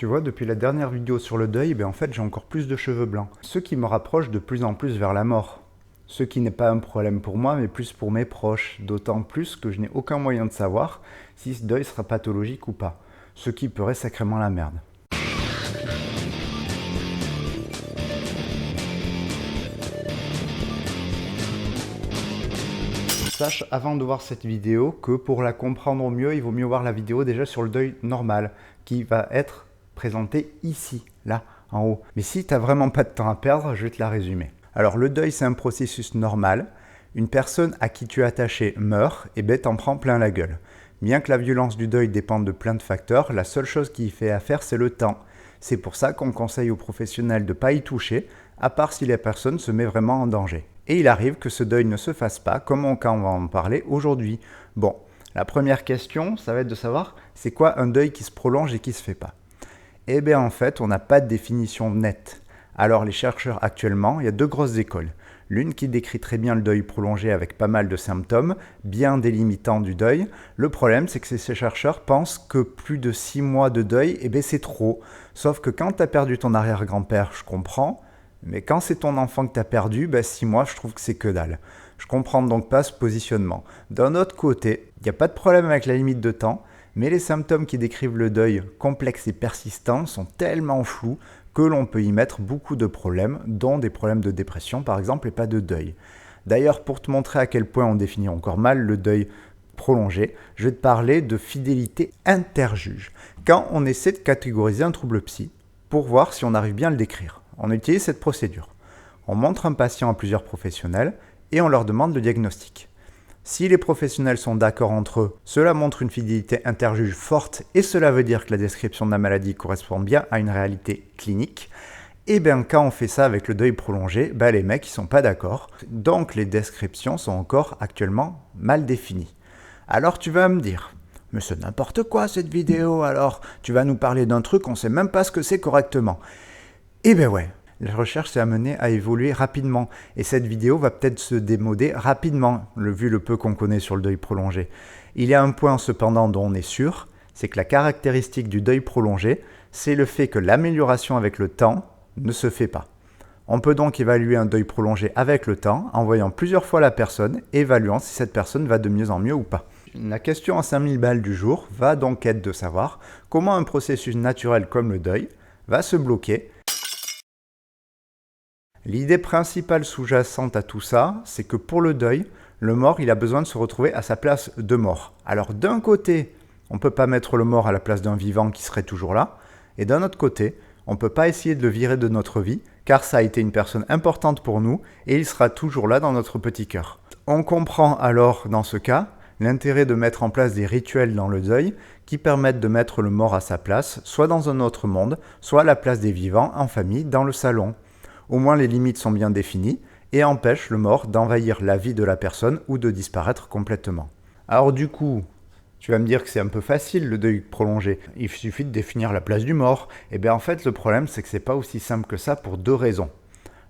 Tu vois, depuis la dernière vidéo sur le deuil, en fait j'ai encore plus de cheveux blancs. Ce qui me rapproche de plus en plus vers la mort. Ce qui n'est pas un problème pour moi, mais plus pour mes proches. D'autant plus que je n'ai aucun moyen de savoir si ce deuil sera pathologique ou pas. Ce qui ferait sacrément la merde. Sache avant de voir cette vidéo que pour la comprendre au mieux, il vaut mieux voir la vidéo déjà sur le deuil normal, qui va être présentée ici, là, en haut. Mais si tu n'as vraiment pas de temps à perdre, je vais te la résumer. Alors le deuil, c'est un processus normal. Une personne à qui tu es attaché meurt, et t'en prends plein la gueule. Bien que la violence du deuil dépende de plein de facteurs, la seule chose qui y fait affaire, c'est le temps. C'est pour ça qu'on conseille aux professionnels de ne pas y toucher, à part si la personne se met vraiment en danger. Et il arrive que ce deuil ne se fasse pas, comme on va en parler aujourd'hui. Bon, la première question, ça va être de savoir, c'est quoi un deuil qui se prolonge et qui ne se fait pas? Eh bien en fait, on n'a pas de définition nette. Alors les chercheurs actuellement, il y a deux grosses écoles. L'une qui décrit très bien le deuil prolongé avec pas mal de symptômes, bien délimitant du deuil. Le problème, c'est que ces chercheurs pensent que plus de 6 mois de deuil, c'est trop. Sauf que quand tu as perdu ton arrière-grand-père, je comprends. Mais quand c'est ton enfant que tu as perdu, 6 mois, je trouve que c'est que dalle. Je comprends donc pas ce positionnement. D'un autre côté, il n'y a pas de problème avec la limite de temps, mais les symptômes qui décrivent le deuil complexe et persistant sont tellement flous que l'on peut y mettre beaucoup de problèmes, dont des problèmes de dépression par exemple et pas de deuil. D'ailleurs, pour te montrer à quel point on définit encore mal le deuil prolongé, je vais te parler de fidélité interjuge. Quand on essaie de catégoriser un trouble psy, pour voir si on arrive bien à le décrire, on utilise cette procédure. On montre un patient à plusieurs professionnels et on leur demande le diagnostic. Si les professionnels sont d'accord entre eux, cela montre une fidélité interjuge forte et cela veut dire que la description de la maladie correspond bien à une réalité clinique. Et quand on fait ça avec le deuil prolongé, les mecs ils sont pas d'accord. Donc les descriptions sont encore actuellement mal définies. Alors tu vas me dire, mais c'est n'importe quoi cette vidéo alors, tu vas nous parler d'un truc, on sait même pas ce que c'est correctement. Ouais. La recherche s'est amenée à évoluer rapidement et cette vidéo va peut-être se démoder rapidement, vu le peu qu'on connaît sur le deuil prolongé. Il y a un point cependant dont on est sûr, c'est que la caractéristique du deuil prolongé, c'est le fait que l'amélioration avec le temps ne se fait pas. On peut donc évaluer un deuil prolongé avec le temps en voyant plusieurs fois la personne et évaluant si cette personne va de mieux en mieux ou pas. La question à 5000 balles du jour va donc être de savoir comment un processus naturel comme le deuil va se bloquer. L'idée principale sous-jacente à tout ça, c'est que pour le deuil, le mort, il a besoin de se retrouver à sa place de mort. Alors d'un côté, on ne peut pas mettre le mort à la place d'un vivant qui serait toujours là, et d'un autre côté, on ne peut pas essayer de le virer de notre vie, car ça a été une personne importante pour nous, et il sera toujours là dans notre petit cœur. On comprend alors, dans ce cas, l'intérêt de mettre en place des rituels dans le deuil qui permettent de mettre le mort à sa place, soit dans un autre monde, soit à la place des vivants, en famille, dans le salon. Au moins les limites sont bien définies et empêchent le mort d'envahir la vie de la personne ou de disparaître complètement. Alors du coup, tu vas me dire que c'est un peu facile le deuil prolongé, il suffit de définir la place du mort. En fait le problème c'est que c'est pas aussi simple que ça pour deux raisons.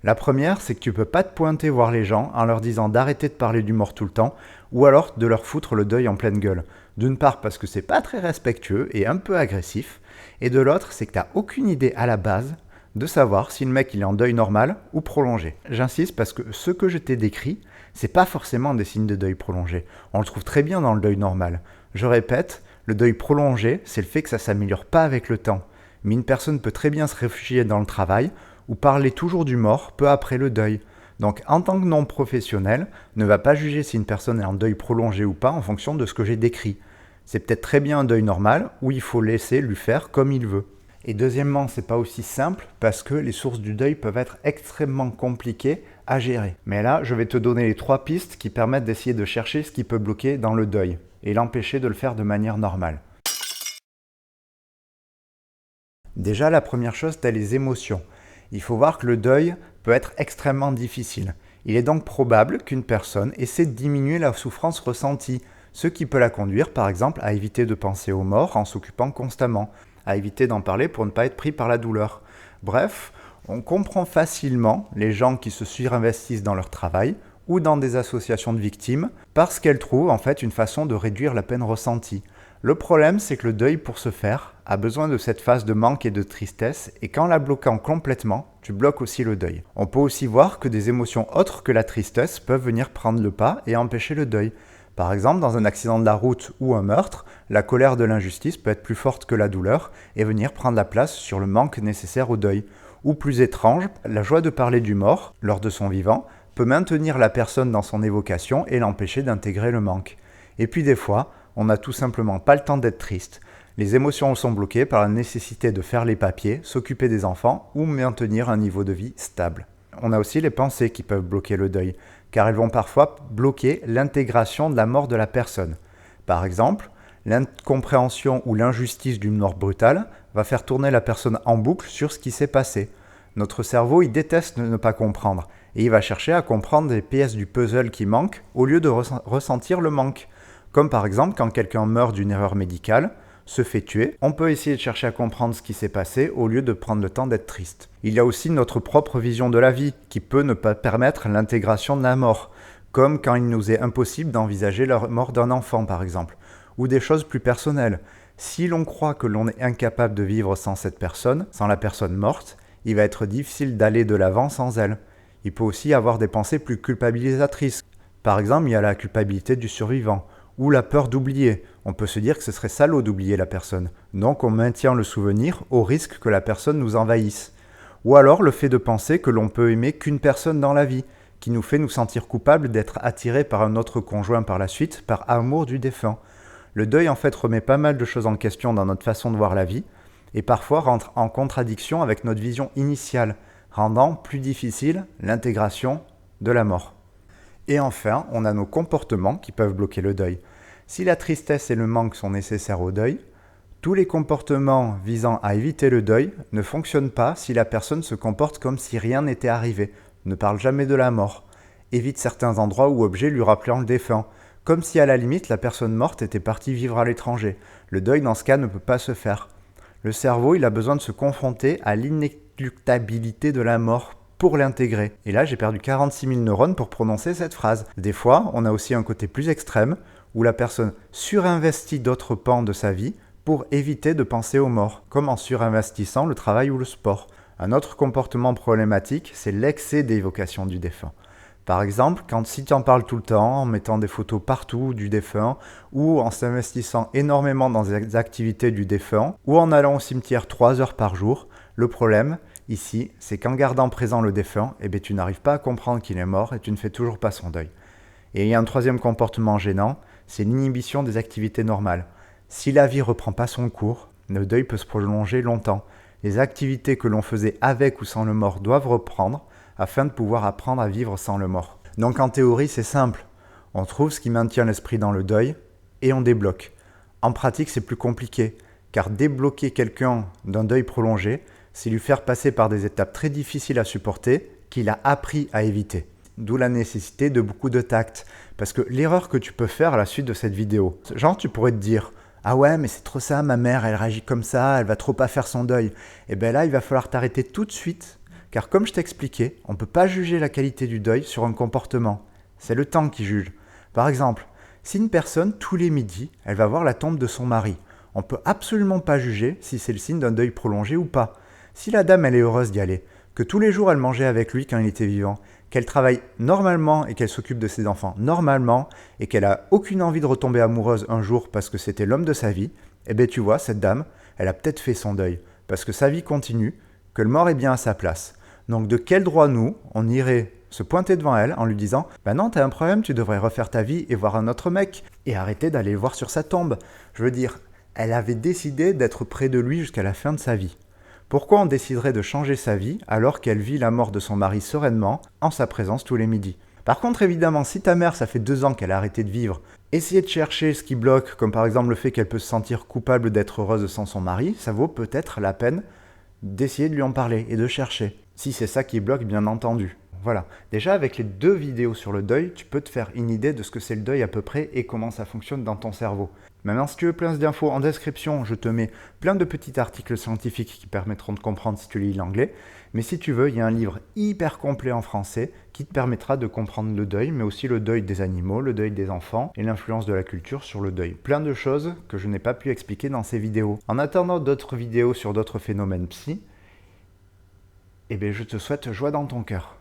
La première, c'est que tu peux pas te pointer voir les gens en leur disant d'arrêter de parler du mort tout le temps ou alors de leur foutre le deuil en pleine gueule. D'une part parce que c'est pas très respectueux et un peu agressif, et de l'autre c'est que tu n'as aucune idée à la base de savoir si le mec il est en deuil normal ou prolongé. J'insiste parce que ce que je t'ai décrit, c'est pas forcément des signes de deuil prolongé. On le trouve très bien dans le deuil normal. Je répète, le deuil prolongé, c'est le fait que ça s'améliore pas avec le temps. Mais une personne peut très bien se réfugier dans le travail ou parler toujours du mort peu après le deuil. Donc en tant que non professionnel, ne va pas juger si une personne est en deuil prolongé ou pas en fonction de ce que j'ai décrit. C'est peut-être très bien un deuil normal où il faut laisser lui faire comme il veut. Et deuxièmement, c'est pas aussi simple parce que les sources du deuil peuvent être extrêmement compliquées à gérer. Mais là, je vais te donner les 3 pistes qui permettent d'essayer de chercher ce qui peut bloquer dans le deuil et l'empêcher de le faire de manière normale. Déjà, la première chose, tu as les émotions. Il faut voir que le deuil peut être extrêmement difficile. Il est donc probable qu'une personne essaie de diminuer la souffrance ressentie, ce qui peut la conduire par exemple à éviter de penser aux morts en s'occupant constamment, à éviter d'en parler pour ne pas être pris par la douleur. Bref, on comprend facilement les gens qui se surinvestissent dans leur travail ou dans des associations de victimes parce qu'elles trouvent en fait une façon de réduire la peine ressentie. Le problème, c'est que le deuil, pour ce faire, a besoin de cette phase de manque et de tristesse, et qu'en la bloquant complètement, tu bloques aussi le deuil. On peut aussi voir que des émotions autres que la tristesse peuvent venir prendre le pas et empêcher le deuil. Par exemple, dans un accident de la route ou un meurtre, la colère de l'injustice peut être plus forte que la douleur et venir prendre la place sur le manque nécessaire au deuil. Ou plus étrange, la joie de parler du mort, lors de son vivant, peut maintenir la personne dans son évocation et l'empêcher d'intégrer le manque. Et puis des fois, on n'a tout simplement pas le temps d'être triste. Les émotions sont bloquées par la nécessité de faire les papiers, s'occuper des enfants ou maintenir un niveau de vie stable. On a aussi les pensées qui peuvent bloquer le deuil, car elles vont parfois bloquer l'intégration de la mort de la personne. Par exemple, l'incompréhension ou l'injustice d'une mort brutale va faire tourner la personne en boucle sur ce qui s'est passé. Notre cerveau, il déteste ne pas comprendre, et il va chercher à comprendre les pièces du puzzle qui manquent au lieu de ressentir le manque. Comme par exemple quand quelqu'un meurt d'une erreur médicale, se fait tuer, on peut essayer de chercher à comprendre ce qui s'est passé au lieu de prendre le temps d'être triste. Il y a aussi notre propre vision de la vie qui peut ne pas permettre l'intégration de la mort, comme quand il nous est impossible d'envisager la mort d'un enfant par exemple, ou des choses plus personnelles. Si l'on croit que l'on est incapable de vivre sans cette personne, sans la personne morte, il va être difficile d'aller de l'avant sans elle. Il peut aussi y avoir des pensées plus culpabilisatrices. Par exemple, il y a la culpabilité du survivant, ou la peur d'oublier. On peut se dire que ce serait salaud d'oublier la personne. Donc on maintient le souvenir au risque que la personne nous envahisse. Ou alors le fait de penser que l'on peut aimer qu'une personne dans la vie, qui nous fait nous sentir coupables d'être attirés par un autre conjoint par la suite, par amour du défunt. Le deuil en fait remet pas mal de choses en question dans notre façon de voir la vie, et parfois rentre en contradiction avec notre vision initiale, rendant plus difficile l'intégration de la mort. Et enfin, on a nos comportements qui peuvent bloquer le deuil. Si la tristesse et le manque sont nécessaires au deuil, tous les comportements visant à éviter le deuil ne fonctionnent pas si la personne se comporte comme si rien n'était arrivé, ne parle jamais de la mort, évite certains endroits ou objets lui rappelant le défunt, comme si à la limite la personne morte était partie vivre à l'étranger. Le deuil dans ce cas ne peut pas se faire. Le cerveau, il a besoin de se confronter à l'inéluctabilité de la mort pour l'intégrer. Et là, j'ai perdu 46 000 neurones pour prononcer cette phrase. Des fois, on a aussi un côté plus extrême, où la personne surinvestit d'autres pans de sa vie pour éviter de penser aux morts, comme en surinvestissant le travail ou le sport. Un autre comportement problématique, c'est l'excès d'évocation du défunt. Par exemple, si tu en parles tout le temps, en mettant des photos partout du défunt, ou en s'investissant énormément dans les activités du défunt, ou en allant au cimetière 3 heures par jour, le problème, ici, c'est qu'en gardant présent le défunt, tu n'arrives pas à comprendre qu'il est mort et tu ne fais toujours pas son deuil. Et il y a un troisième comportement gênant, c'est l'inhibition des activités normales. Si la vie ne reprend pas son cours, le deuil peut se prolonger longtemps. Les activités que l'on faisait avec ou sans le mort doivent reprendre afin de pouvoir apprendre à vivre sans le mort. Donc en théorie, c'est simple. On trouve ce qui maintient l'esprit dans le deuil et on débloque. En pratique, c'est plus compliqué, car débloquer quelqu'un d'un deuil prolongé, c'est lui faire passer par des étapes très difficiles à supporter qu'il a appris à éviter. D'où la nécessité de beaucoup de tact. Parce que l'erreur que tu peux faire à la suite de cette vidéo, genre tu pourrais te dire « Ah ouais, mais c'est trop ça, ma mère, elle réagit comme ça, elle va trop pas faire son deuil. » Et bien là, il va falloir t'arrêter tout de suite, car comme je t'expliquais, on ne peut pas juger la qualité du deuil sur un comportement. C'est le temps qui juge. Par exemple, si une personne, tous les midis, elle va voir la tombe de son mari, on ne peut absolument pas juger si c'est le signe d'un deuil prolongé ou pas. Si la dame, elle est heureuse d'y aller, que tous les jours elle mangeait avec lui quand il était vivant, qu'elle travaille normalement et qu'elle s'occupe de ses enfants normalement, et qu'elle a aucune envie de retomber amoureuse un jour parce que c'était l'homme de sa vie, eh bien tu vois, cette dame, elle a peut-être fait son deuil, parce que sa vie continue, que le mort est bien à sa place. Donc de quel droit nous, on irait se pointer devant elle en lui disant « Bah non, t'as un problème, tu devrais refaire ta vie et voir un autre mec, et arrêter d'aller le voir sur sa tombe. » Je veux dire, elle avait décidé d'être près de lui jusqu'à la fin de sa vie. Pourquoi on déciderait de changer sa vie alors qu'elle vit la mort de son mari sereinement en sa présence tous les midis? Par contre, évidemment, si ta mère, ça fait 2 ans qu'elle a arrêté de vivre, essayer de chercher ce qui bloque, comme par exemple le fait qu'elle peut se sentir coupable d'être heureuse sans son mari, ça vaut peut-être la peine d'essayer de lui en parler et de chercher. Si c'est ça qui bloque, bien entendu. Voilà. Déjà, avec les 2 vidéos sur le deuil, tu peux te faire une idée de ce que c'est le deuil à peu près et comment ça fonctionne dans ton cerveau. Maintenant, si tu veux plus d'infos, en description, je te mets plein de petits articles scientifiques qui permettront de comprendre si tu lis l'anglais. Mais si tu veux, il y a un livre hyper complet en français qui te permettra de comprendre le deuil, mais aussi le deuil des animaux, le deuil des enfants et l'influence de la culture sur le deuil. Plein de choses que je n'ai pas pu expliquer dans ces vidéos. En attendant d'autres vidéos sur d'autres phénomènes psy, eh bien, je te souhaite joie dans ton cœur.